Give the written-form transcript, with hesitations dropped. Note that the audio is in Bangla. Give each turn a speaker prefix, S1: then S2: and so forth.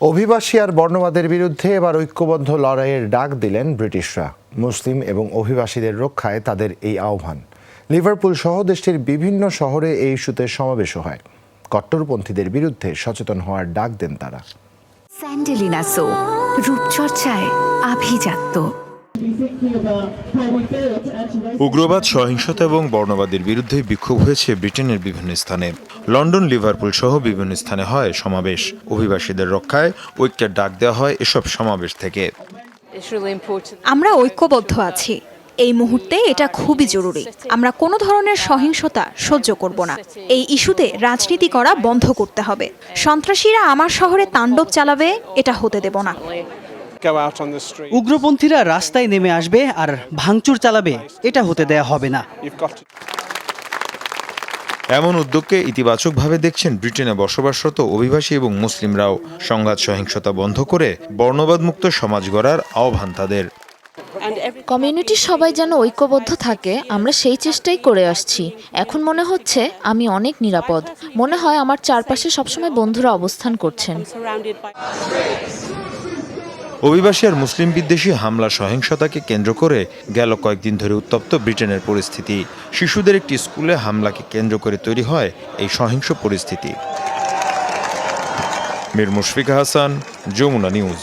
S1: অভিবাসী আর বর্ণবাদের বিরুদ্ধে এবার ঐক্যবদ্ধ লড়াইয়ের ডাক দিলেন ব্রিটিশরা। মুসলিম এবং অভিবাসীদের রক্ষায় তাদের এই আহ্বান। লিভারপুল সহ দেশটির বিভিন্ন শহরে এই ইস্যুতে সমাবেশও হয়। কট্টরপন্থীদের বিরুদ্ধে সচেতন হওয়ার ডাক দেন তারা।
S2: স্যান্ডেলিনা সো, রূপচর্চায় আভিজাত্য।
S3: উগ্রবাদ, সহিংসতা এবং বর্ণবাদের বিরুদ্ধে বিক্ষোভ হয়েছে ব্রিটেনের বিভিন্ন স্থানে। লন্ডন, লিভারপুল সহ বিভিন্ন স্থানে হয় সমাবেশ। অভিবাসীদের রক্ষায় ঐক্যের ডাক দেওয়া হয় এসব সমাবেশ থেকে।
S4: আমরা ঐক্যবদ্ধ আছি। এই মুহূর্তে এটা খুবই জরুরি। আমরা কোনো ধরনের সহিংসতা সহ্য করব না। এই ইস্যুতে রাজনীতি করা বন্ধ করতে হবে। সন্ত্রাসীরা আমার শহরে তাণ্ডব চালাবে, এটা হতে দেব না।
S5: উগ্রপন্থীরা রাস্তায় নেমে আসবে আর ভাঙচুর চালাবে, এটা হতে দেয়া হবে না।
S3: এমন উদ্যোগকে ইতিবাচকভাবে দেখছেন ব্রিটেনে বসবাসরত অভিবাসী এবং মুসলিমরাও। সংঘাত সহিংসতা বন্ধ করে বর্ণবাদমুক্ত সমাজ গড়ার আহ্বান তাদের।
S6: কমিউনিটির সবাই যেন ঐক্যবদ্ধ থাকে, আমরা সেই চেষ্টাই করে আসছি। এখন মনে হচ্ছে আমি অনেক নিরাপদ। মনে হয় আমার চারপাশে সবসময় বন্ধুরা অবস্থান করছেন।
S3: অভিবাসী আর মুসলিম বিদ্বেষী হামলা সহিংসতাকে কেন্দ্র করে গেল কয়েকদিন ধরে উত্তপ্ত ব্রিটেনের পরিস্থিতি। শিশুদের একটি স্কুলে হামলাকে কেন্দ্র করে তৈরি হয় এই সহিংস পরিস্থিতি। মীর মুশফিক হাসান, যমুনা নিউজ।